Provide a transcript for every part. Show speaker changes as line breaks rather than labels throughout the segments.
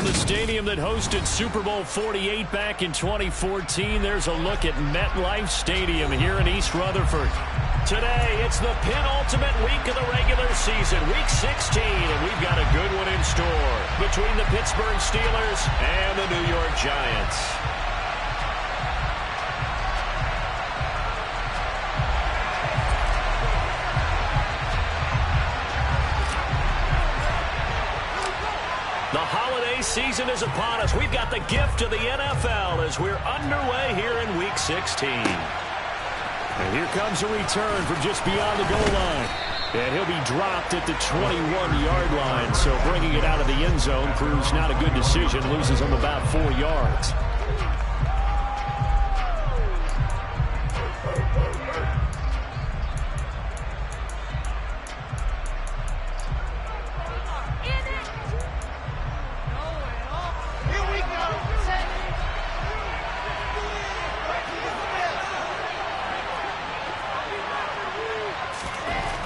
the stadium that hosted Super Bowl 48 back in 2014, there's a look at MetLife Stadium here in East Rutherford. Today, it's the penultimate week of the regular season, Week 16, and we've got a good one in store between the Pittsburgh Steelers and the New York Giants. The holiday season is upon us. We've got the gift of the NFL as we're underway here in Week 16. And here comes a return from just beyond the goal line. And he'll be dropped at the 21-yard line. So bringing it out of the end zone proves not a good decision. Loses him about 4 yards.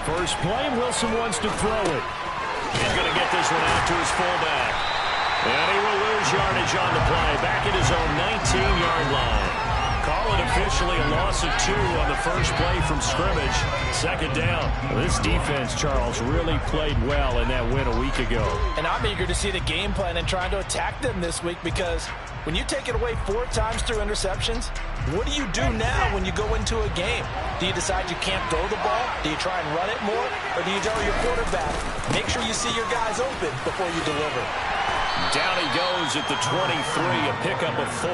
First play, Wilson wants to throw it. He's going to get this one out to his fullback. And he will lose yardage on the play. Back at his own 19-yard line. Call it officially a loss of 2 on the first play from scrimmage. Second down. This defense, Charles, really played well in that win a week ago.
And I'm eager to see the game plan and trying to attack them this week because when you take it away 4 times through interceptions, what do you do now when you go into a game? Do you decide you can't throw the ball? Do you try and run it more? Or do you tell your quarterback, make sure you see your guys open before you deliver?
Down he goes at the 23, a pickup of 4.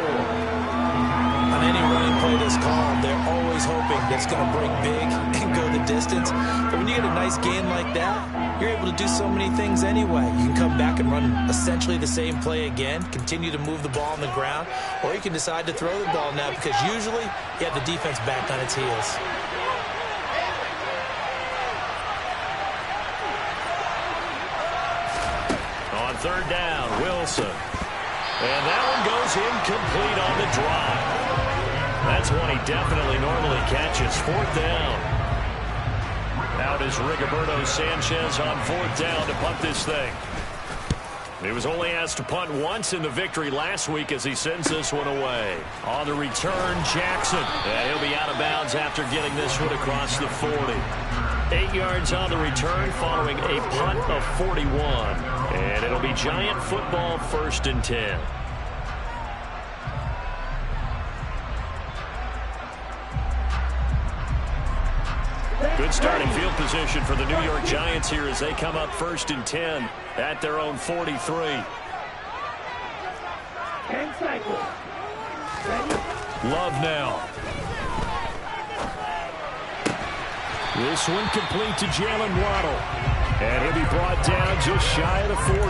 On any running play that's called, they're always hoping that it's going to break big and go the distance. But when you get a nice gain like that, you're able to do so many things anyway. You can come back and run essentially the same play again, continue to move the ball on the ground, or you can decide to throw the ball now because usually you have the defense back on its heels.
On third down, Wilson. And that one goes incomplete on the drive. That's one he definitely normally catches. 4th down. Out is Rigoberto Sanchez on 4th down to punt this thing. He was only asked to punt once in the victory last week as he sends this one away. On the return, Jackson. And he'll be out of bounds after getting this one across the 40. 8 yards on the return following a punt of 41. And it'll be Giant football, 1st and 10. Good starting field position for the New York Giants here as they come up 1st and 10 at their own 43.
10 cycles.
Love now. This one complete to Jalen Waddle. And he'll be brought down just shy of the 40.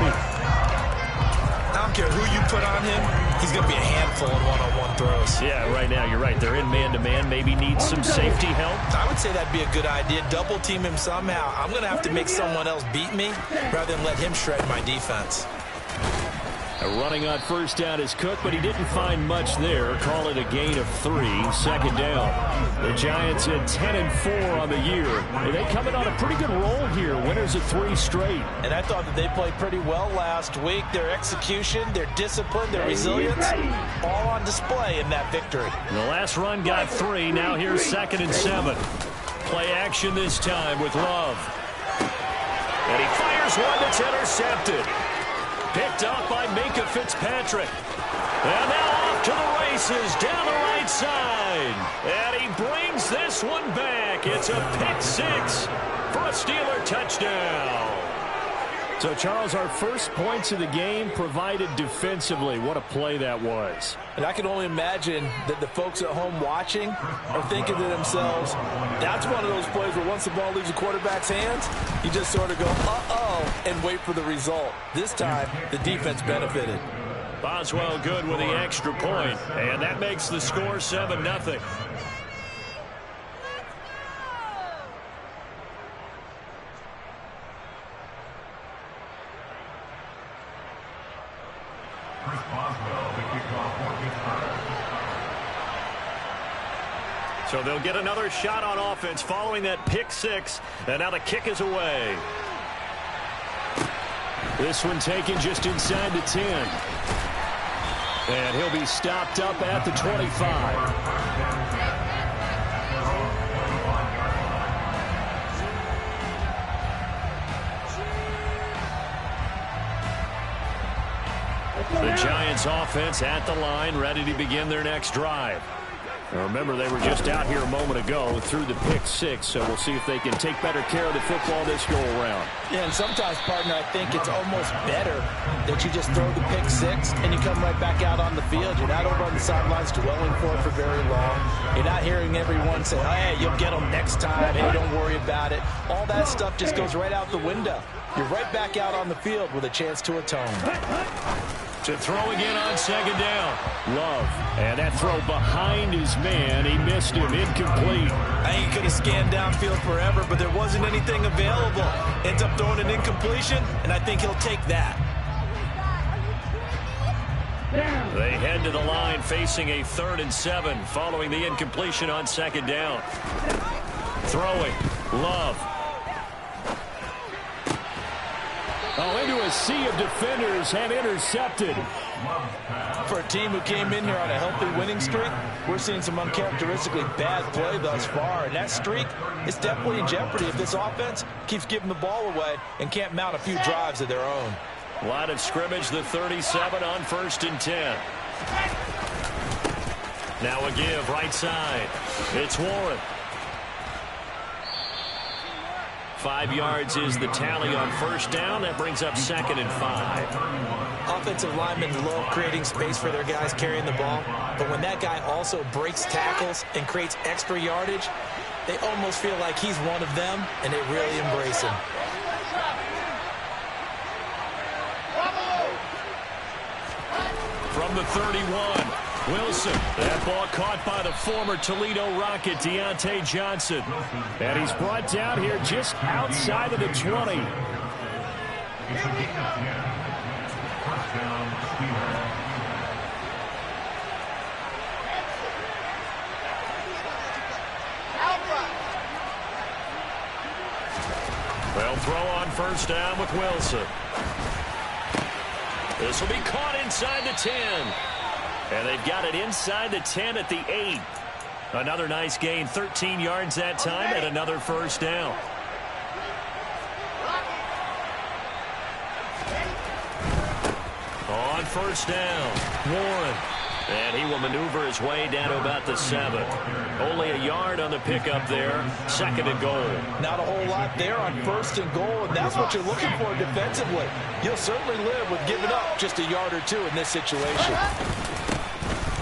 I don't care who you put on him, he's going to be a handful in one-on-one throws.
Yeah, right now, you're right. They're in man-to-man. Maybe need some safety help.
I would say that'd be a good idea. Double team him somehow. I'm going to have to make someone else beat me rather than let him shred my defense.
Running on 1st down is Cook, but he didn't find much there. Call it a gain of 3. 2nd down. The Giants at 10-4 on the year. And they come in on a pretty good roll here. Winners of 3 straight.
And I thought that they played pretty well last week. Their execution, their discipline, their resilience, all on display in that victory.
The last run got 3. Now here's 2nd and 7. Play action this time with Love. And he fires one that's intercepted. Picked up by Minka Fitzpatrick. And now off to the races down the right side. And he brings this one back. It's a pick 6 for a Steeler touchdown. So, Charles, our first points of the game provided defensively. What a play that was.
And I can only imagine that the folks at home watching are thinking to themselves, that's one of those plays where once the ball leaves the quarterback's hands, you just sort of go, uh-oh, and wait for the result. This time, the defense benefited.
Boswell good with the extra point, and that makes the score 7-0. So they'll get another shot on offense following that pick 6, and now the kick is away. This one taken just inside the 10. And he'll be stopped up at the 25. The Giants offense at the line, ready to begin their next drive. Now remember, they were just out here a moment ago through the pick 6, so we'll see if they can take better care of the football this go-around.
Yeah, and sometimes, partner, I think it's almost better that you just throw the pick 6 and you come right back out on the field. You're not over on the sidelines dwelling for it for very long. You're not hearing everyone say, oh, hey, you'll get them next time. Hey, don't worry about it. All that stuff just goes right out the window. You're right back out on the field with a chance to atone.
To throw again on second down. Love. And that throw behind his man. He missed him. Incomplete.
I think he could have scanned downfield forever, but there wasn't anything available. Ends up throwing an incompletion, and I think he'll take that.
They head to the line facing a 3rd and 7 following the incompletion on second down. Throwing. Love. Oh, into a sea of defenders and intercepted.
For a team who came in here on a healthy winning streak, we're seeing some uncharacteristically bad play thus far. And that streak is definitely in jeopardy if this offense keeps giving the ball away and can't mount a few drives of their own.
Line of scrimmage, the 37 on 1st and 10. Now a give right side. It's Warren. 5 yards is the tally on 1st down. That brings up 2nd and 5.
Offensive linemen love creating space for their guys carrying the ball. But when that guy also breaks tackles and creates extra yardage, they almost feel like he's one of them, and they really embrace him.
From the 31, Wilson. That ball caught by the former Toledo Rocket, Deontay Johnson. And he's brought down here just outside of the 20. They'll throw on 1st down with Wilson. This will be caught inside the 10. And they've got it inside the 10 at the 8. Another nice gain, 13 yards that time, and another 1st down. On 1st down, Warren. And he will maneuver his way down to about the 7. Only a yard on the pickup there. 2nd and goal. Not a whole lot there on 1st and goal, and that's what you're looking for defensively. You'll certainly live with giving up just a yard or 2 in this situation.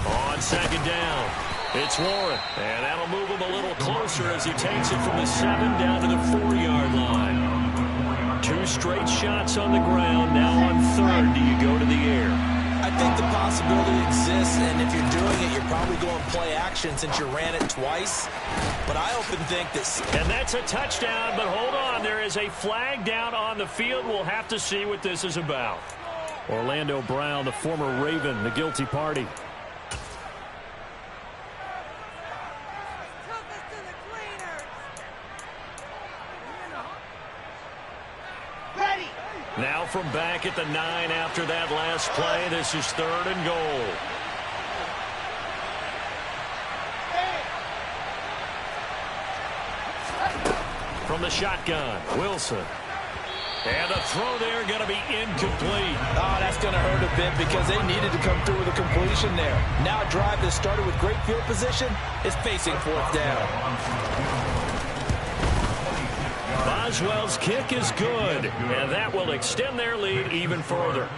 On 2nd down, it's Warren. And that'll move him a little closer as he takes it from the 7 down to the 4-yard line. 2 straight shots on the ground. Now on 3rd, do you go to the air? I think the possibility exists, and if you're doing it, you're probably going play action since you ran it twice. But I often think this. And that's a touchdown, but hold on. There is a flag down on the field. We'll have to see what this is about. Orlando Brown, the former Raven, the guilty party. Now from back at the 9 after that last play, this is 3rd and goal. From the shotgun, Wilson. And the throw there going to be incomplete. Oh, that's going to hurt a bit because they needed to come through with a completion there. Now a drive that started with great field position is facing 4th down. Boswell's kick is good, and that will extend their lead even further.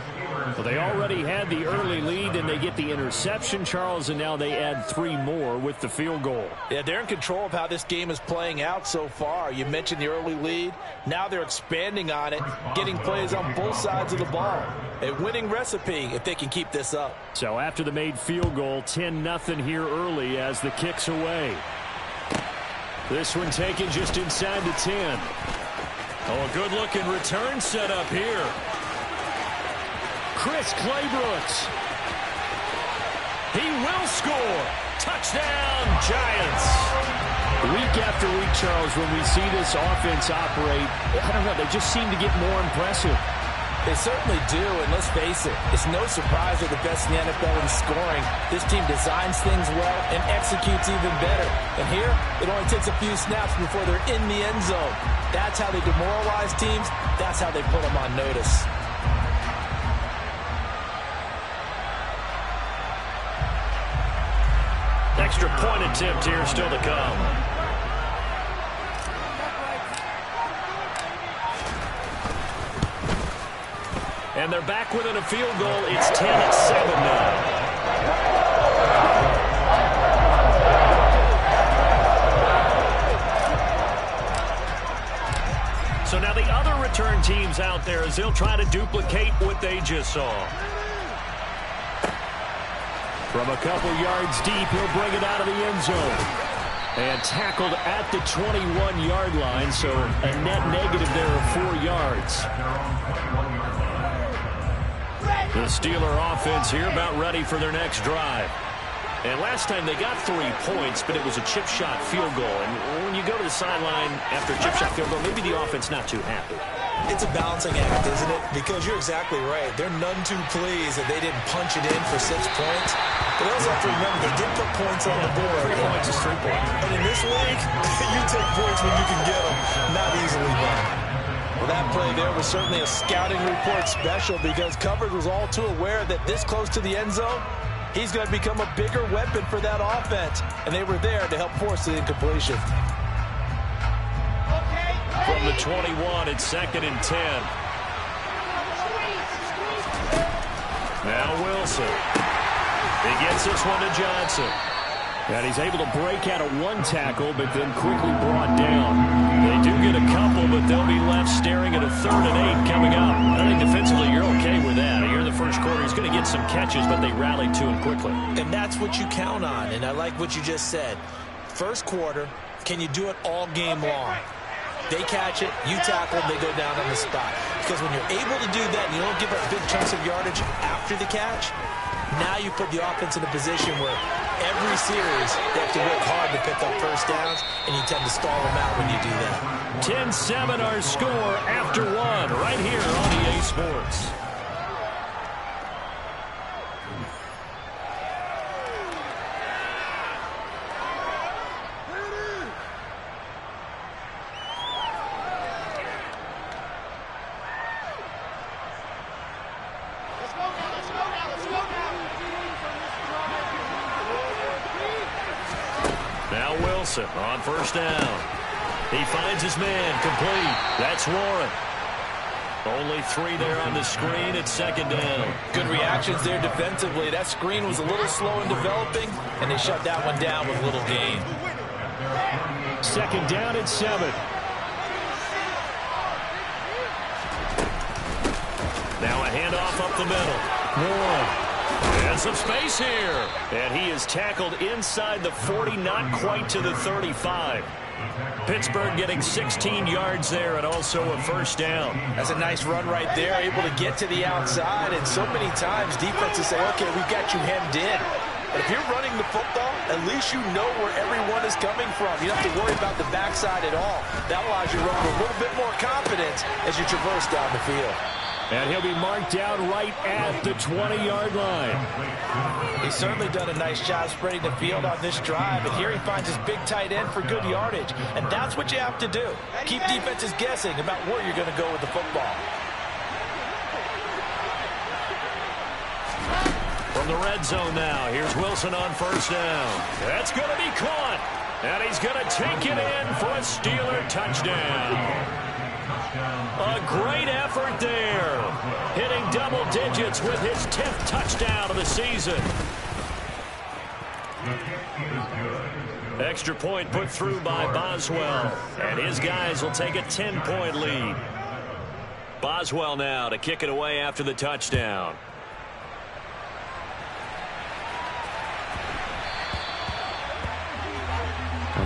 Well, they already had the early lead, and they get the interception, Charles, and now they add 3 more with the field goal. Yeah, they're in control of how this game is playing out so far. You mentioned the early lead. Now they're expanding on it, getting plays on both sides of the ball. A winning recipe if they can keep this up. So after the made field goal, 10-0 here early as the kick's away. This one taken just inside the 10. Oh, a good-looking return set up here. Chris Claybrooks. He will score. Touchdown, Giants. Week after week, Charles, when we see this offense operate, I don't know, they just seem to get more impressive.
They certainly do, and let's face it, it's no surprise they're the best in the NFL in scoring. This team designs things well and executes even better. And here, it only takes a few snaps before they're in the end zone. That's how they demoralize teams. That's how they put them on notice.
Extra point attempt here still to come. And they're back within a field goal. It's 10-7 now. So now the other return teams out there as they'll try to duplicate what they just saw. From a couple yards deep, he'll bring it out of the end zone. And tackled at the 21-yard line, so a net negative there of 4 yards. The Steeler offense here about ready for their next drive. And last time they got 3 points, but it was a chip shot field goal. And when you go to the sideline after a chip shot field goal, maybe the offense not too happy.
It's a balancing act, isn't it? Because you're exactly right. They're none too pleased that they didn't punch it in for 6 points. But they also have to remember they did put points on the board.
3 points is 3 points.
And in this league, you take points when you can get them. Not easily done. Well, that play there was certainly a scouting report special because coverage was all too aware that this close to the end zone, he's going to become a bigger weapon for that offense. And they were there to help force the incompletion.
From the 21, it's 2nd and 10. Now Wilson. He gets this one to Johnson. And he's able to break out of 1 tackle, but then quickly brought down. They do get a couple, but they'll be left staring at a 3rd and 8 coming up. I think defensively you're okay with that. Here in the first quarter, he's going to get some catches, but they rallied to him quickly.
And that's what you count on, and I like what you just said. First quarter, can you do it all game long? They catch it, you tackle, they go down on the spot. Because when you're able to do that and you don't give up big chunks of yardage after the catch, now you put the offense in a position where every series they have to work hard to pick up first downs, and you tend to stall them out when you do that.
10-7 our score after 1 right here on EA Sports. On first down. He finds his man complete. That's Warren. Only 3 there on the screen at 2nd down.
Good reactions there defensively. That screen was a little slow in developing, and they shut that one down with little gain.
2nd down at 7. Now a handoff up the middle. Warren. And some space here. And he is tackled inside the 40, not quite to the 35. Pittsburgh getting 16 yards there and also a first down.
That's a nice run right there, able to get to the outside. And so many times defenses say, okay, we've got you hemmed in. But if you're running the football, at least you know where everyone is coming from. You don't have to worry about the backside at all. That allows you to run with a little bit more confidence as you traverse down the field.
And he'll be marked out right at the 20-yard line.
He's certainly done a nice job spreading the field on this drive. And here he finds his big tight end for good yardage. And that's what you have to do. Keep defenses guessing about where you're going to go with the football.
From the red zone now, here's Wilson on first down. That's going to be caught. And he's going to take it in for a Steeler touchdown. A great effort there. Hitting double digits with his 10th touchdown of the season. Extra point put through by Boswell. And his guys will take a 10-point lead. Boswell now to kick it away after the touchdown.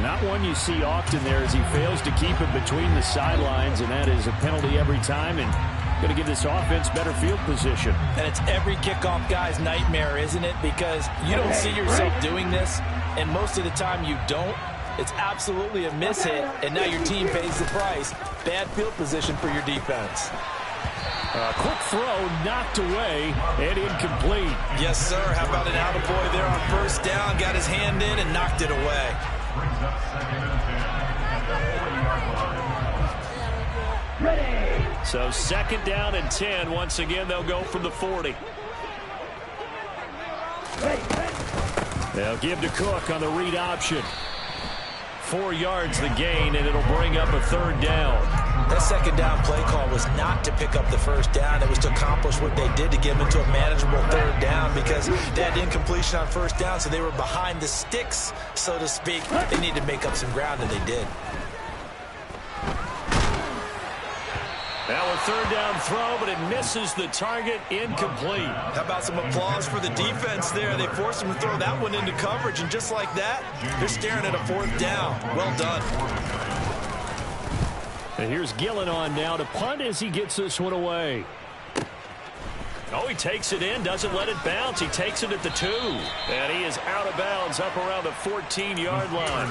Not one you see often there as he fails to keep it between the sidelines, and that is a penalty every time and going to give this offense better field position.
And it's every kickoff guy's nightmare, isn't it? Because you don't see yourself doing this, and most of the time you don't. It's absolutely a miss hit, and now your team pays the price. Bad field position for your defense.
Quick throw, knocked away, and incomplete.
Yes, sir. How about an attaboy there on first down? Got his hand in and knocked it away.
Ready.
So second down and 10. Once again, they'll go from the 40.
Ready.
They'll give to Cook on the read option. 4 yards the gain, and it'll bring up a third down.
That second down play call was not to pick up the first down. It was to accomplish what they did to get them into a manageable third down because they had incompletion on first down, so they were behind the sticks, so to speak. They needed to make up some ground, and they did.
Now a third down throw, but it misses the target, incomplete.
How about some applause for the defense there? They forced him to throw that one into coverage, and just like that, they're staring at a fourth down. Well done.
And here's Gillen on now to punt as he gets this one away.
Oh, he takes it in, doesn't let it bounce. He takes it at the 2. And he is out of bounds up around the 14-yard line.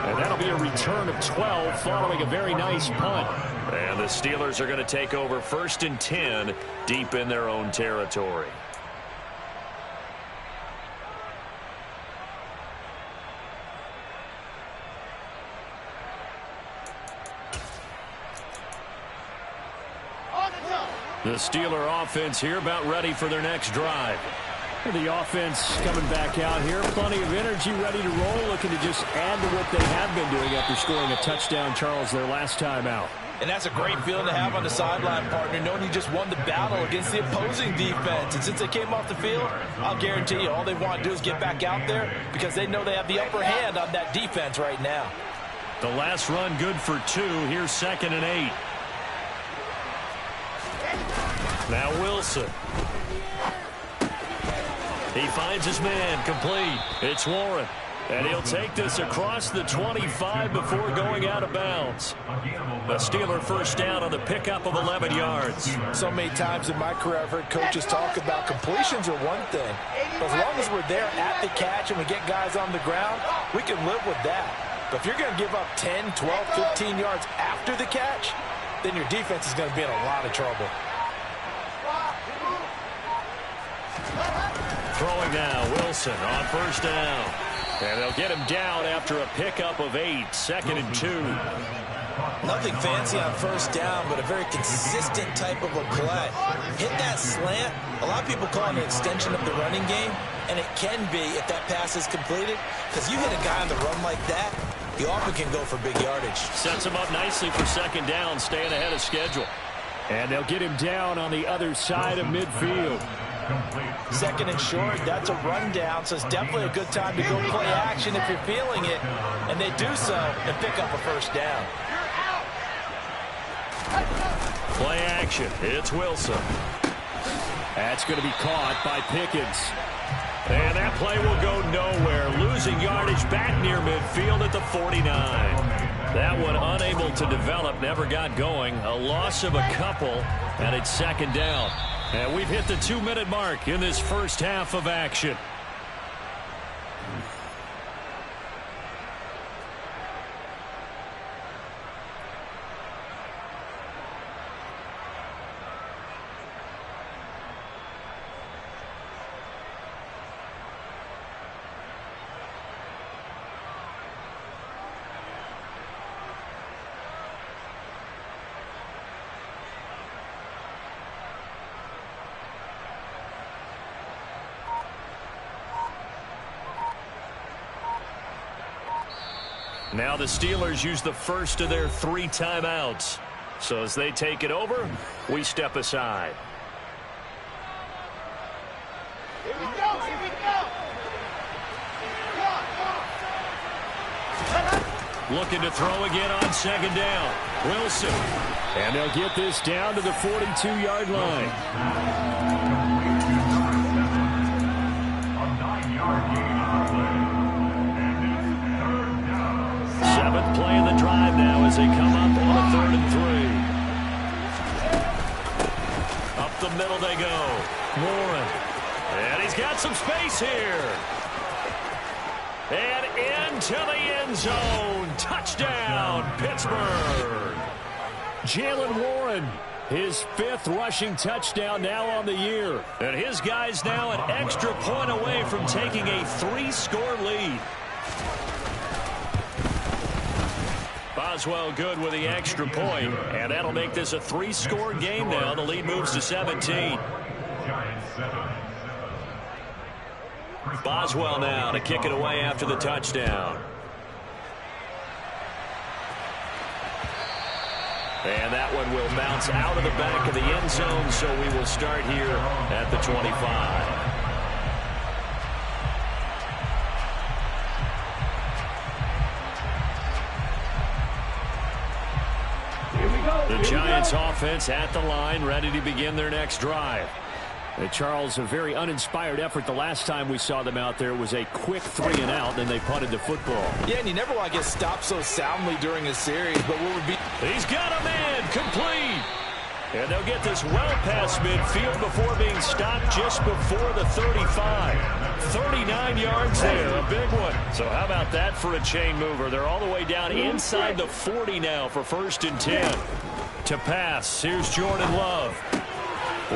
And that'll be a return of 12 following a very nice punt.
And the Steelers are going to take over first and 10 deep in their own territory. The Steeler offense here about ready for their next drive.
The offense coming back out here. Plenty of energy, ready to roll, looking to just add to what they have been doing after scoring a touchdown, Charles, their last time out.
And that's a great feeling to have on the sideline, partner, knowing you just won the battle against the opposing defense. And since they came off the field, I'll guarantee you all they want to do is get back out there because they know they have the upper hand on that defense right now.
The last run good for 2. Here's second and 8. Now Wilson. He finds his man, complete. It's Warren. And he'll take this across the 25 before going out of bounds. A Steeler first down on the pickup of 11 yards.
So many times in my career I've heard coaches talk about completions are one thing. But as long as we're there at the catch and we get guys on the ground, we can live with that. But if you're going to give up 10, 12, 15 yards after the catch, then your defense is going to be in a lot of trouble.
Throwing now, Wilson on first down. And they'll get him down after a pickup of 8, second and 2.
Nothing fancy on first down, but a very consistent type of a play. Hit that slant. A lot of people call it an extension of the running game, and it can be if that pass is completed, because you hit a guy on the run like that, he often can go for big yardage.
Sets him up nicely for second down, staying ahead of schedule.
And they'll get him down on the other side of midfield.
Second and short, that's a rundown, so it's definitely a good time to go play action if you're feeling it. And they do so and pick up a first down.
Play action. It's Wilson.
That's going to be caught by Pickens.
And that play will go nowhere. Losing yardage back near midfield at the 49. That one unable to develop, never got going. A loss of a couple, and it's second down. And we've hit the 2-minute mark in this first half of action. Now the Steelers use the first of their 3 timeouts. So as they take it over, we step aside.
Here we go, here we go.
Looking to throw again on second down. Wilson.
And they'll get this down to the 42-yard line.
Seventh play of the drive now as they come up on a 3rd and 3. Up the middle they go. Warren. And he's got some space here. And into the end zone. Touchdown, Pittsburgh.
Jalen Warren His 5th rushing touchdown now on the year.
And his guys now an extra point away from taking a 3-score lead. Boswell good with the extra point, and that'll make this a 3-score game now. The lead moves to 17. Boswell now to kick it away after the touchdown. And that one will bounce out of the back of the end zone, so we will start here at the 25. The Giants offense at the line, ready to begin their next drive. Charles, a very uninspired effort the last time we saw them out there was a quick 3-and-out, and they punted the football.
Yeah, and you never want to get stopped so soundly during a series, but what would be...
He's got a man, complete. And they'll get this well past midfield before being stopped just before the 35. 39 yards there, a big one. So how about that for a chain mover? They're all the way down inside the 40 now for 1st and 10. To pass, here's Jordan Love.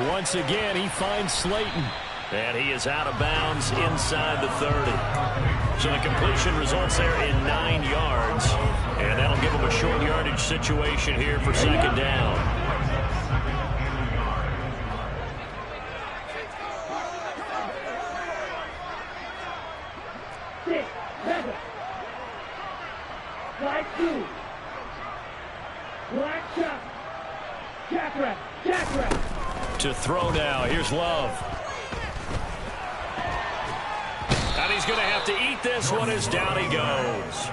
Once again, he finds Slayton. And he is out of bounds inside the 30. So the completion results there in 9 yards. And that'll give him a short yardage situation here for 2nd down. To throw now. Here's Love. And he's going to have to eat this one as down he goes.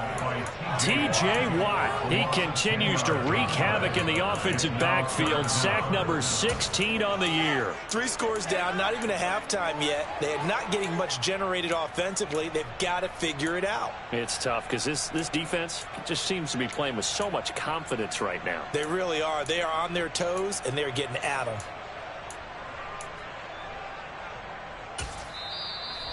T.J. Watt, he continues to wreak havoc in the offensive backfield. Sack number 16 on the year.
3 scores down, not even a halftime yet. They are not getting much generated offensively. They've got to figure it out.
It's tough because this defense just seems to be playing with so much confidence right now.
They really are. They are on their toes, and they're getting at them.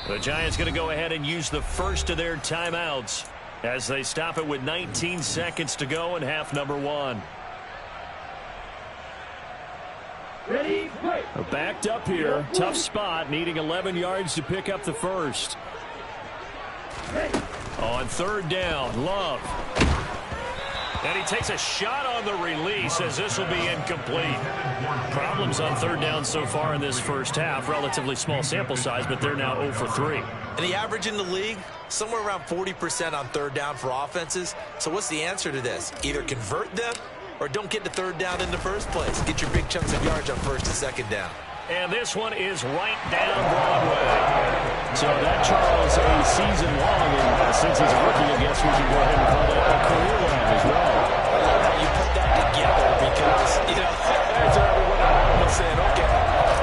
The Giants going to go ahead and use the first of their timeouts as they stop it with 19 seconds to go in half number 1.
Ready, play.
Backed up here. Tough spot, needing 11 yards to pick up the first. On 3rd down, Love. And he takes a shot on the release as this will be incomplete. Problems on 3rd down so far in this first half. Relatively small sample size, but they're now 0 for 3.
And the average in the league, somewhere around 40% on 3rd down for offenses. So what's the answer to this? Either convert them or don't get to 3rd down in the first place. Get your big chunks of yards on 1st and 2nd down.
And this one is right down Broadway.
So that, Charles, a season long, and since he's a rookie, I guess we can go ahead and call that a career long as well.
I love how you put that together because, you know, that's everyone around us saying, okay,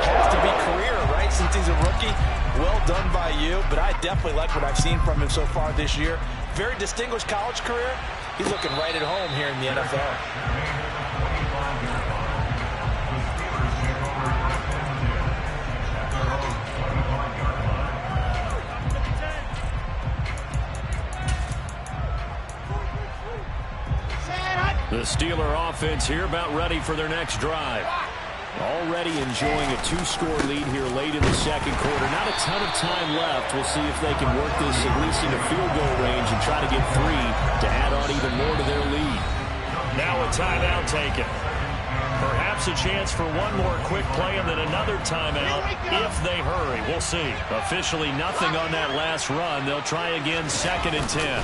has to be career, right? Since he's a rookie, well done by you. But I definitely like what I've seen from him so far this year. Very distinguished college career. He's looking right at home here in the NFL.
The Steeler offense here about ready for their next drive.
Already enjoying a 2-score lead here late in the 2nd quarter. Not a ton of time left. We'll see if they can work this at least into field goal range and try to get 3 to add on even more to their lead.
Now a timeout taken. Perhaps a chance for one more quick play and then another timeout if they hurry. We'll see. Officially nothing on that last run. They'll try again 2nd and 10.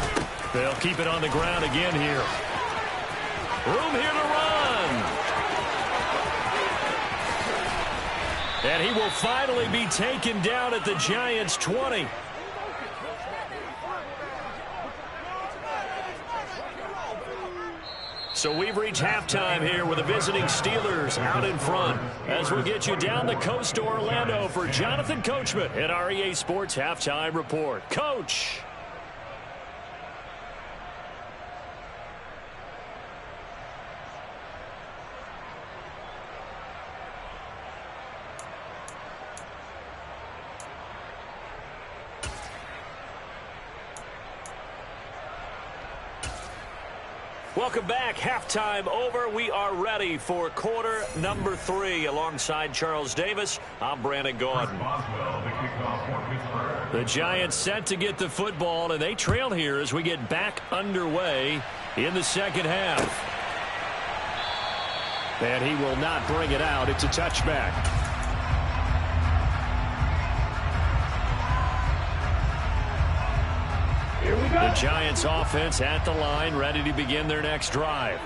They'll keep it on the ground again here. Room here to run. And he will finally be taken down at the Giants' 20. So we've reached halftime here with the visiting Steelers out in front. As we'll get you down the coast to Orlando for Jonathan Coachman at our EA Sports Halftime Report. Coach.
Welcome back. Halftime over. We are ready for quarter number 3. Alongside Charles Davis, I'm Brandon Gaudin. The Giants set to get the football, and they trail here as we get back underway in the second half. And he will not bring it out. It's a touchback. The Giants offense at the line, ready to begin their next drive.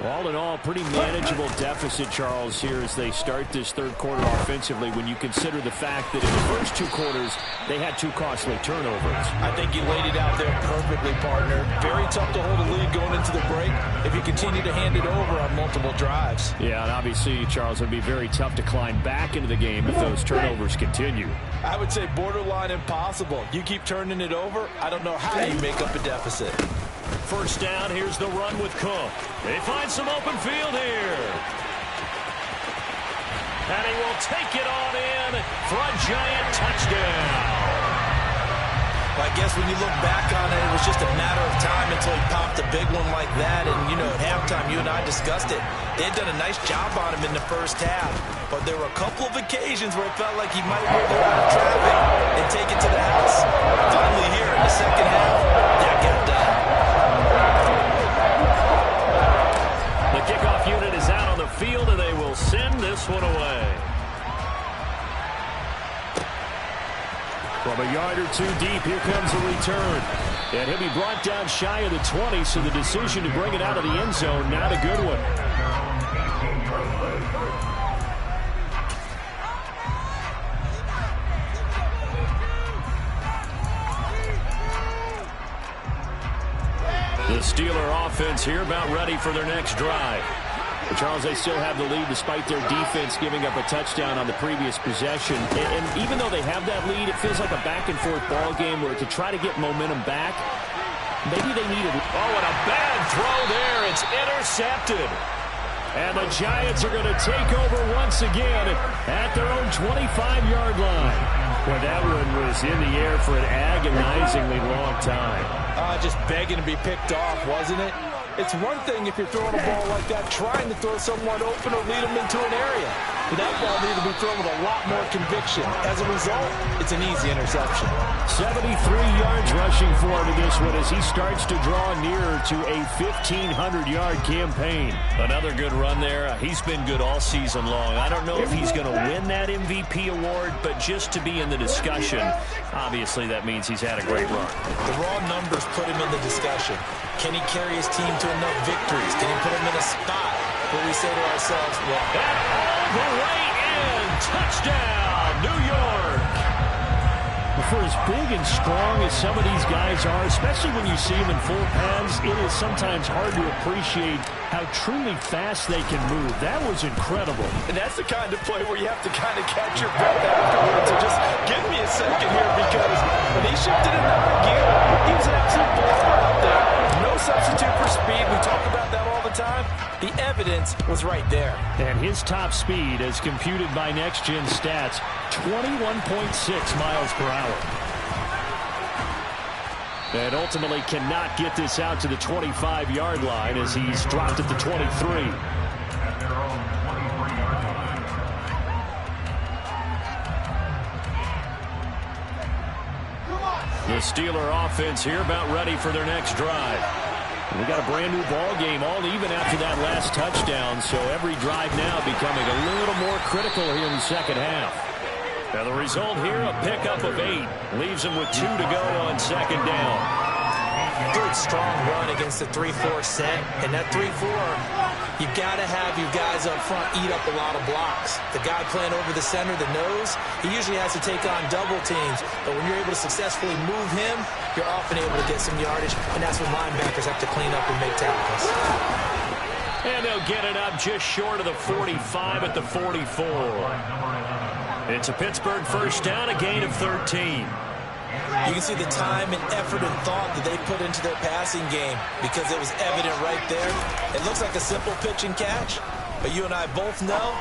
All in all, pretty manageable deficit, Charles, here as they start this third quarter offensively when you consider the fact that in the first 2 quarters, they had 2 costly turnovers.
I think you laid it out there perfectly, partner. Very tough to hold a lead going into the break if you continue to hand it over on multiple drives.
Yeah, and obviously, Charles, it would be very tough to climb back into the game if those turnovers continue.
I would say borderline impossible. You keep turning it over, I don't know how you make up a deficit.
First down, here's the run with Cook. They find some open field here. And he will take it on in for a Giant touchdown.
I guess when you look back on it, it was just a matter of time until he popped a big one like that. And, you know, at halftime, you and I discussed it. They had done a nice job on him in the first half. But there were a couple of occasions where it felt like he might wiggle out of traffic and take it to the house. Finally here in the second half, that got done.
The kickoff unit is out on the field, and they will send this one away. From a yard or 2 deep, here comes a return. And he'll be brought down shy of the 20, so the decision to bring it out of the end zone, not a good one. The Steeler offense here about ready for their next drive. But Charles, they still have the lead despite their defense giving up a touchdown on the previous possession. And even though they have that lead, it feels like a back-and-forth ball game where to try to get momentum back, maybe they need it. Oh, and a bad throw there. It's intercepted. And the Giants are going to take over once again at their own 25-yard line. Well, that one was in the air for an agonizingly long time.
Just begging to be picked off, wasn't it? It's one thing if you're throwing a ball like that, trying to throw someone open or lead them into an area. But that ball needed to be thrown with a lot more conviction. As a result, it's an easy interception.
73 yards rushing for him in this one as he starts to draw nearer to a 1,500-yard campaign. Another good run there. He's been good all season long. I don't know if he's going to win that MVP award, but just to be in the discussion, obviously that means he's had a great run.
The raw numbers put him in the discussion. Can he carry his team to enough victories? Can he put him in a spot where we say to ourselves, well,
and all the way in, touchdown, New York. For as big and strong as some of these guys are, especially when you see them in full pads, it is sometimes hard to appreciate how truly fast they can move. That was incredible.
And that's the kind of play where you have to kind of catch your breath afterwards. So just give me a second here, because when he shifted in that gear, he was an absolute blower out there. No substitute for speed. We talk about that all the time. The evidence was right there.
And his top speed, as computed by Next Gen Stats, 21.6 miles per hour. And ultimately cannot get this out to the 25-yard line as he's dropped at the 23. The Steeler offense here about ready for their next drive. We got a brand new ball game, all even after that last touchdown, so every drive now becoming a little more critical here in the second half. Now the result here, a pickup of 8. Leaves them with 2 to go on second down.
Good, strong run against the 3-4 set. And that 3-4, you've got to have your guys up front eat up a lot of blocks. The guy playing over the center, the nose, he usually has to take on double teams. But when you're able to successfully move him, you're often able to get some yardage. And that's when linebackers have to clean up and make tackles.
And they'll get it up just short of the 45 at the 44. It's a Pittsburgh first down, a gain of 13.
You can see the time and effort and thought that they put into their passing game because it was evident right there. It looks like a simple pitch and catch, but you and I both know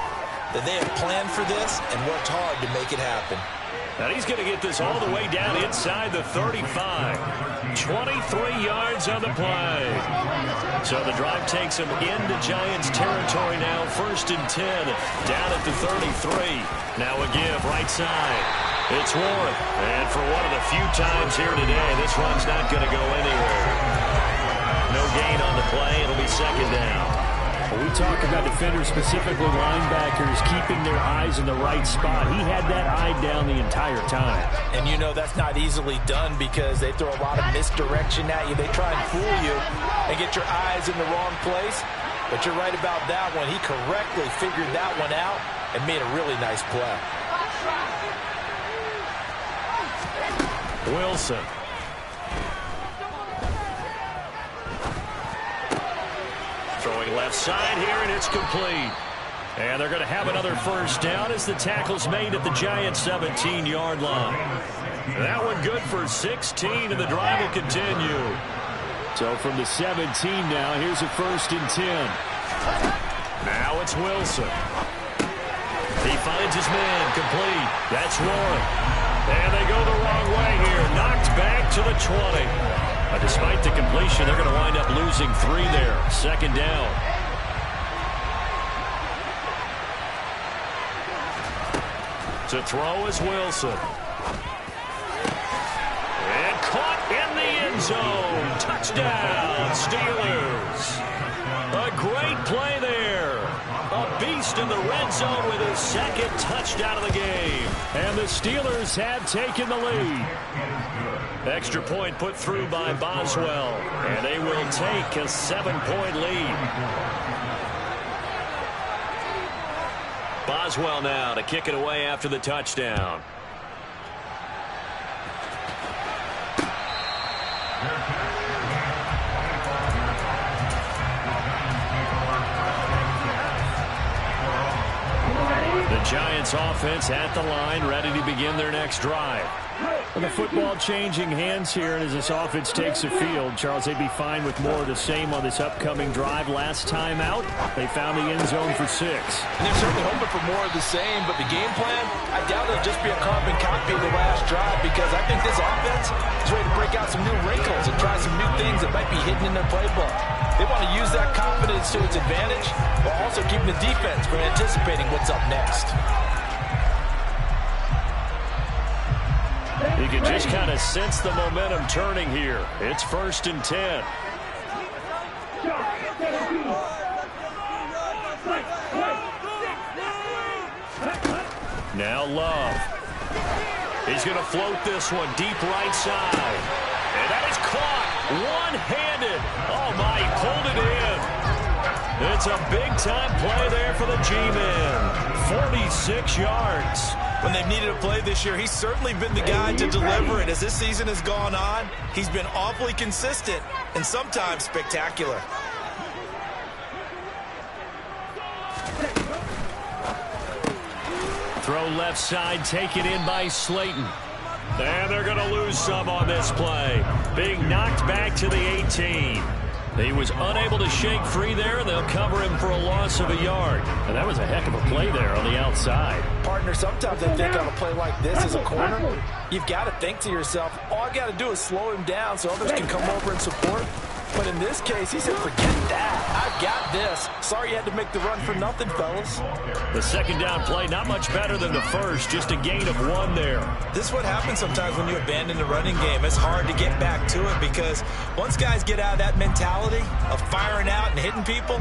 that they have planned for this and worked hard to make it happen.
And he's going to get this all the way down inside the 35. 23 yards on the play. So the drive takes him into Giants territory now. 1st and 10. Down at the 33. Now a give right side. It's Warren. And for one of the few times here today, this run's not going to go anywhere. No gain on the play. It'll be 2nd down.
We talk about defenders, specifically linebackers, keeping their eyes in the right spot. He had that eye down the entire time.
And you know that's not easily done because they throw a lot of misdirection at you. They try and fool you and get your eyes in the wrong place. But you're right about that one. He correctly figured that one out and made a really nice play.
Wilson. Throwing left side here, and it's complete. And they're going to have another 1st down as the tackle's made at the Giants' 17-yard line. That one good for 16, and the drive will continue.
So from the 17 now, here's a 1st and 10.
Now it's Wilson. He finds his man, complete. That's Warren. And they go the wrong way here. Knocked back to the 20. Despite the completion, they're going to wind up losing 3 there. 2nd down. To throw is Wilson. And caught in the end zone. Touchdown, Steelers. A great play there. A beast in the red zone with his 2nd touchdown of the game.
And the Steelers have taken the lead.
Extra point put through by Boswell. And they will take a 7-point lead. Boswell now to kick it away after the touchdown. The Giants offense at the line, ready to begin their next drive.
And the football changing hands here, and as this offense takes the field, Charles, they'd be fine with more of the same on this upcoming drive. Last time out, they found the end zone for 6.
And they're certainly hoping for more of the same, but the game plan, I doubt it'll just be a carbon copy of the last drive because I think this offense is ready to break out some new wrinkles and try some new things that might be hidden in their playbook. They want to use that confidence to its advantage while also keeping the defense from anticipating what's up next.
You can just kind of sense the momentum turning here. It's 1st and 10. Now Love. He's going to float this one deep right side. And that is caught one-handed. Oh, my, he pulled it in. It's a big-time play there for the G-Men. 46 yards.
When they've needed a play this year, he's certainly been the guy to deliver it. As this season has gone on, he's been awfully consistent and sometimes spectacular.
Throw left side, take it in by Slayton. And they're going to lose some on this play. Being knocked back to the 18. He was unable to shake free there, and they'll cover him for a loss of a yard.
And that was a heck of a play there on the outside.
Partner, sometimes I think on a play like this as a corner, you've got to think to yourself, all I got to do is slow him down so others can come over and support. But in this case, he said, forget that. I've got this. Sorry you had to make the run for nothing, fellas.
The 2nd down play, not much better than the first. Just a gain of 1 there.
This is what happens sometimes when you abandon the running game. It's hard to get back to it because once guys get out of that mentality of firing out and hitting people,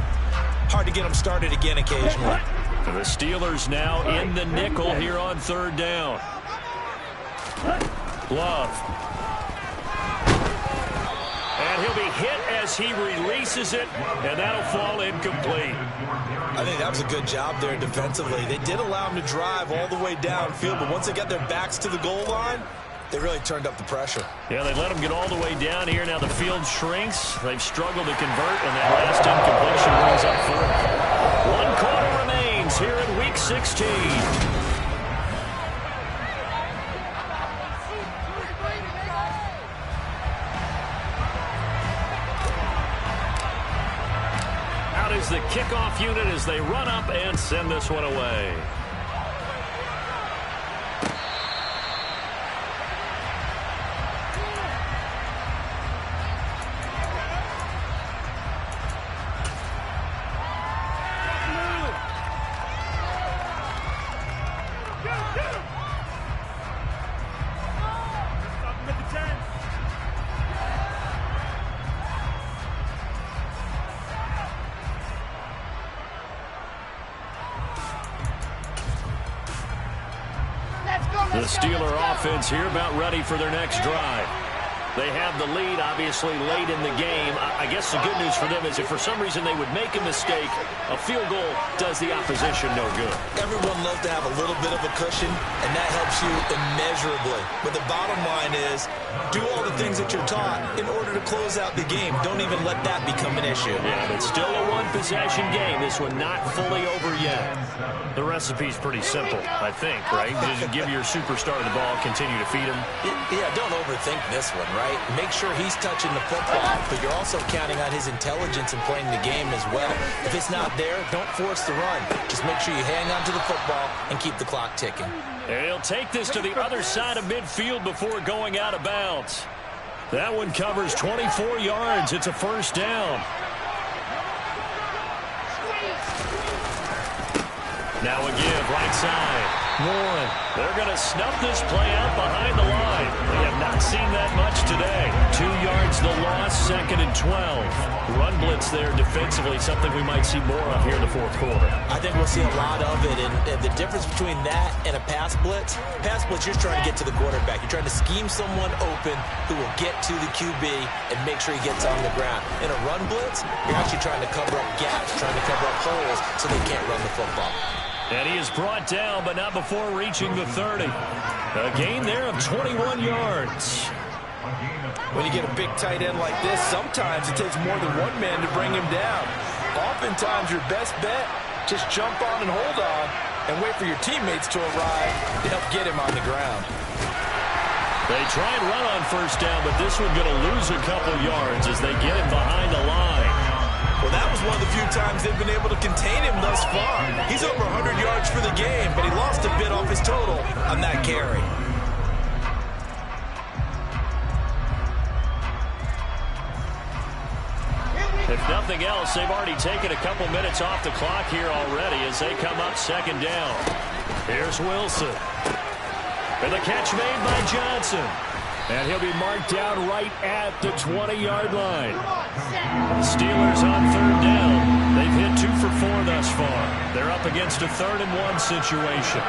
hard to get them started again occasionally.
The Steelers now in the nickel here on 3rd down. Love. And he'll be hit as he releases it, and that'll fall incomplete.
I think that was a good job there defensively. They did allow him to drive all the way downfield, but once they got their backs to the goal line, they really turned up the pressure.
Yeah, they let him get all the way down here. Now the field shrinks. They've struggled to convert, and that last incompletion brings up 4th. 1 quarter remains here in Week 16. Is the kickoff unit as they run up and send this one away. The Steeler offense here about ready for their next drive. They have the lead, obviously, late in the game. I guess the good news for them is if for some reason they would make a mistake, a field goal does the opposition no good.
Everyone loves to have a little bit of a cushion, and that helps you immeasurably. But the bottom line is, do all the things that you're taught in order to close out the game. Don't even let that become an issue.
Yeah, but still a one-possession game. This one not fully over yet. The recipe's pretty simple, I think, right? Just give your superstar the ball, continue to feed him.
Yeah, don't overthink this one, right? Make sure he's touching the football, but you're also counting on his intelligence in playing the game as well. If it's not there, don't force the run. Just make sure you hang on to the football and keep the clock ticking.
And he'll take this to the other side of midfield before going out of bounds. That one covers 24 yards. It's a first down. Now a give, right side. Warren. They're going to snuff this play out behind the line. They have not seen that much today. 2 yards the loss, 2nd and 12. Run blitz there defensively, something we might see more of here in the fourth quarter.
I think we'll see a lot of it, and the difference between that and a pass blitz, you're trying to get to the quarterback. You're trying to scheme someone open who will get to the QB and make sure he gets on the ground. In a run blitz, you're actually trying to cover up gaps, trying to cover up holes so they can't run the football.
And he is brought down, but not before reaching the 30. A gain there of 21 yards.
When you get a big tight end like this, sometimes it takes more than one man to bring him down. Oftentimes, your best bet, just jump on and hold on and wait for your teammates to arrive to help get him on the ground.
They try and run on first down, but this one going to lose a couple yards as they get him behind the line.
Well, that was one of the few times they've been able to contain him thus far. He's over 100 yards for the game, but he lost a bit off his total on that carry.
If nothing else, they've already taken a couple minutes off the clock here already as they come up second down. Here's Wilson. And the catch made by Johnson. And he'll be marked down right at the 20-yard line. The Steelers on third down. They've hit 2 for 4 thus far. They're up against a 3rd and 1 situation.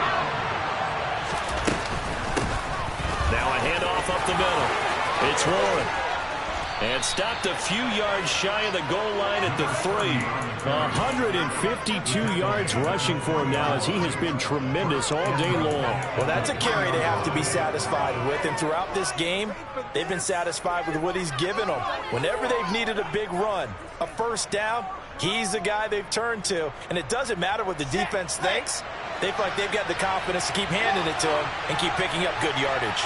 Now a handoff up the middle. It's Warren. And stopped a few yards shy of the goal line at the 3.
152 yards rushing for him now as he has been tremendous all day long.
Well, that's a carry they have to be satisfied with. And throughout this game, they've been satisfied with what he's given them. Whenever they've needed a big run, a first down, he's the guy they've turned to. And it doesn't matter what the defense thinks. They feel like they've got the confidence to keep handing it to him and keep picking up good yardage.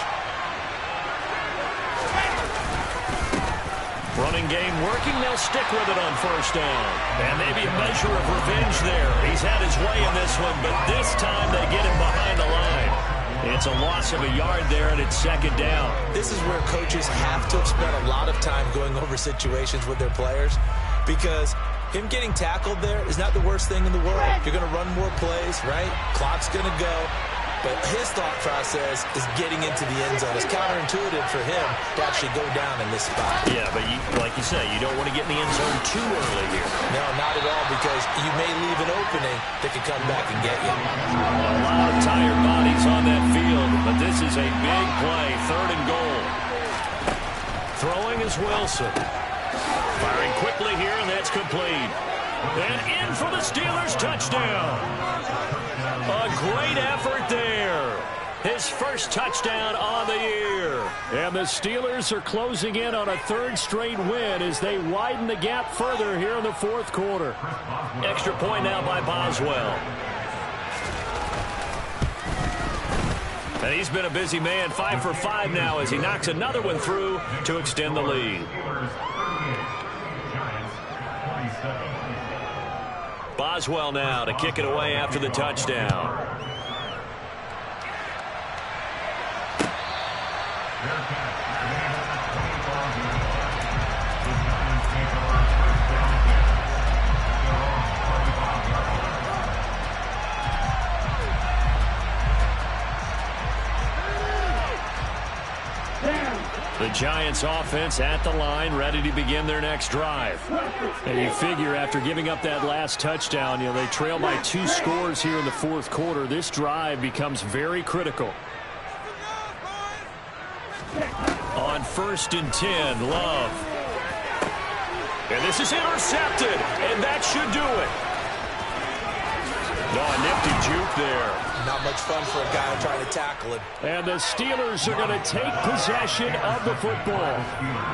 Running game working. They'll stick with it on first down. And maybe a measure of revenge there. He's had his way in this one, but this time they get him behind the line. It's a loss of a yard there, and it's second down.
This is where coaches have to have spent a lot of time going over situations with their players because him getting tackled there is not the worst thing in the world. You're going to run more plays, right? Clock's going to go. But his thought process is getting into the end zone. It's counterintuitive for him to actually go down in this spot.
Yeah, but like you say, you don't want to get in the end zone too early here.
No, not at all, because you may leave an opening that can come back and get you.
A lot of tired bodies on that field, but this is a big play, 3rd and goal. Throwing is Wilson. Firing quickly here, and that's complete. And in for the Steelers touchdown. A great effort there. His first touchdown on the year.
And the Steelers are closing in on a 3rd straight win as they widen the gap further here in the 4th quarter.
Extra point now by Boswell. And he's been a busy man, 5 for 5 now as he knocks another one through to extend the lead. Boswell now to kick it away after the touchdown. The Giants offense at the line, ready to begin their next drive.
And you figure after giving up that last touchdown, they trail by 2 scores here in the 4th quarter. This drive becomes very critical.
1st and 10. Love. And this is intercepted, and that should do it. Oh, a nifty juke there.
Not much fun for a guy trying to tackle him.
And the Steelers are going to take possession of the football.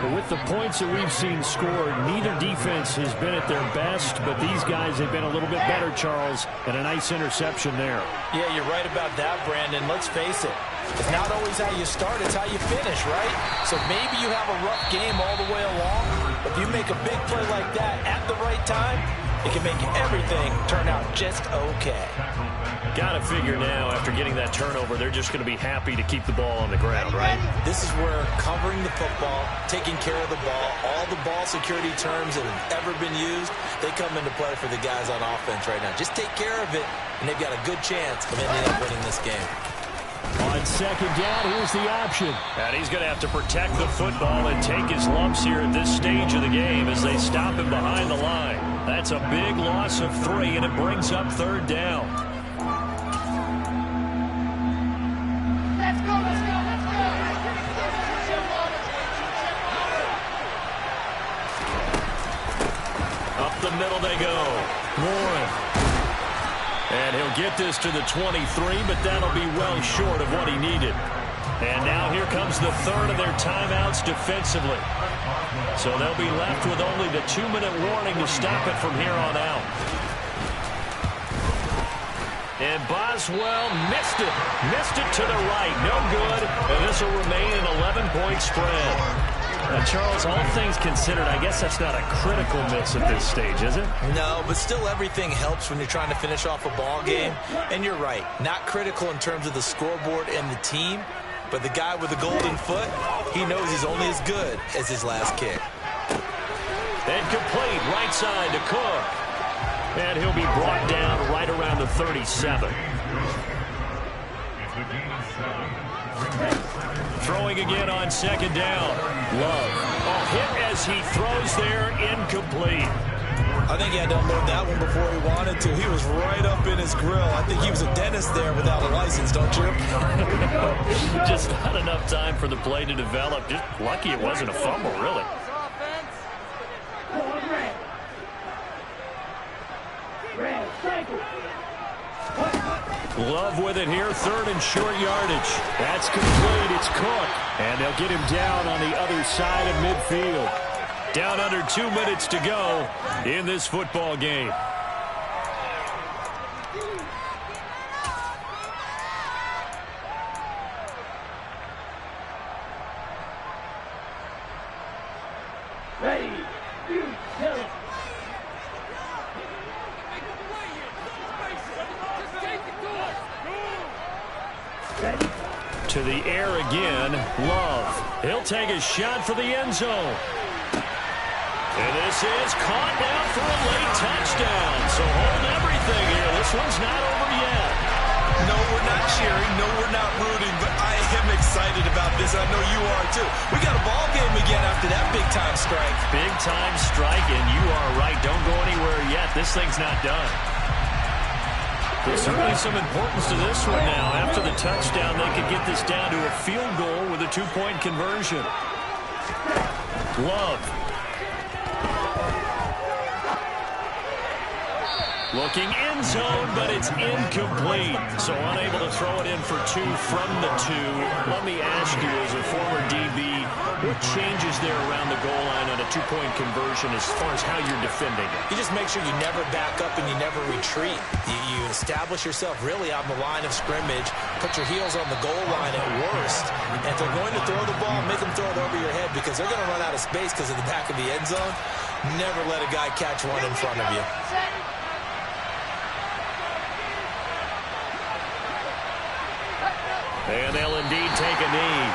But with the points that we've seen scored, neither defense has been at their best, but these guys have been a little bit better, Charles, and a nice interception there.
Yeah, you're right about that, Brandon. Let's face it. It's not always how you start, it's how you finish, right? So maybe you have a rough game all the way along, but if you make a big play like that at the right time, it can make everything turn out just okay.
Got to figure now, after getting that turnover, they're just going to be happy to keep the ball on the ground, right?
This is where covering the football, taking care of the ball, all the ball security terms that have ever been used, they come into play for the guys on offense right now. Just take care of it, and they've got a good chance of ending up winning this game.
On 2nd down, here's the option.
And he's going to have to protect the football and take his lumps here at this stage of the game as they stop him behind the line. That's a big loss of 3, and it brings up 3rd down.
Let's go, let's go, let's go.
Up the middle they go. Warren. And he'll get this to the 23, but that'll be well short of what he needed. And now here comes the 3rd of their timeouts defensively. So they'll be left with only the 2-minute warning to stop it from here on out. And Boswell missed it. Missed it to the right. No good. And this will remain an 11-point spread. Charles, all things considered, I guess that's not a critical miss at this stage, is it?
No, but still everything helps when you're trying to finish off a ball game. And you're right, not critical in terms of the scoreboard and the team, but the guy with the golden foot, he knows he's only as good as his last kick.
And complete, right side to Cook. And he'll be brought down right around the 37. Throwing again on 2nd down. Love. Oh, hit as he throws there, incomplete.
I think he had to unload that one before he wanted to. He was right up in his grill. I think he was a dentist there without a license, don't you?
Just not enough time for the play to develop. Just lucky it wasn't a fumble, really. Love with it here, 3rd and short yardage.
That's complete. It's Cook. And they'll get him down on the other side of midfield.
Down under 2 minutes to go in this football game.
Ready, you, kill.
To the air again, Love. He'll take a shot for the end zone. And this is caught down for a late touchdown. So hold everything here. This one's not over yet.
No, we're not cheering. No, we're not rooting. But I am excited about this. I know you are, too. We got a ball game again after that big-time strike.
Big-time strike, and you are right. Don't go anywhere yet. This thing's not done. There's certainly some importance to this one now. After the touchdown, they could get this down to a field goal with a 2-point conversion. Love. Looking end zone, but it's incomplete. So unable to throw it in for 2 from the 2. Let me ask you, as a former DB, what changes there around the goal line on a 2-point conversion as far as how you're defending it?
You just make sure you never back up and you never retreat. You establish yourself really on the line of scrimmage, put your heels on the goal line at worst, and if they're going to throw the ball, make them throw it over your head because they're going to run out of space because of the back of the end zone. Never let a guy catch one in front of you.
And they'll indeed take a knee.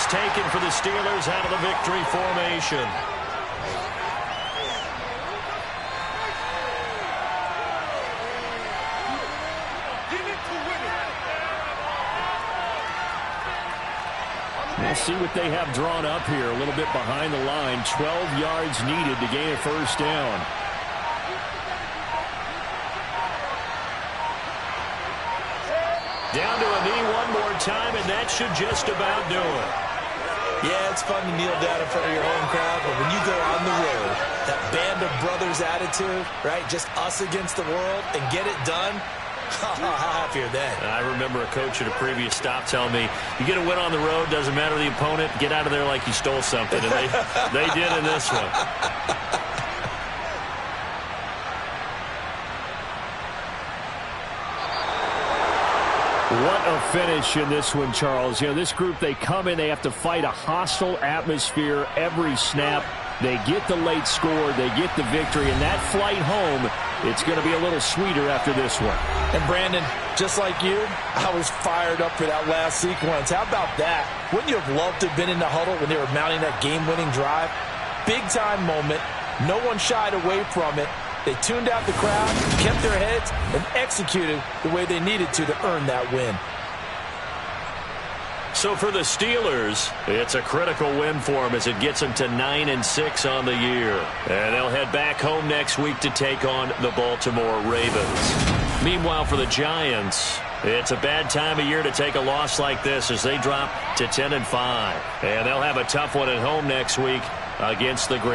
is taken for the Steelers out of the victory formation.
We'll see what they have drawn up here. A little bit behind the line. 12 yards needed to gain a first down.
Down to a knee one more time, and that should just about do it.
Yeah, it's fun to kneel down in front of your home crowd, but when you go on the road, that band of brothers attitude, right, just us against the world, and get it done, how happier then.
I remember a coach at a previous stop telling me, you get a win on the road, doesn't matter the opponent, get out of there like you stole something, and they did in this one.
What a finish in this one, Charles. You know, this group, they come in, they have to fight a hostile atmosphere every snap. They get the late score, they get the victory, and that flight home, it's going to be a little sweeter after this one.
And Brandon, just like you, I was fired up for that last sequence. How about that? Wouldn't you have loved to have been in the huddle when they were mounting that game-winning drive? Big-time moment. No one shied away from it. They tuned out the crowd, kept their heads, and executed the way they needed to earn that win.
So for the Steelers, it's a critical win for them as it gets them to 9-6 on the year. And they'll head back home next week to take on the Baltimore Ravens. Meanwhile, for the Giants, it's a bad time of year to take a loss like this as they drop to 10-5. And they'll have a tough one at home next week against the Green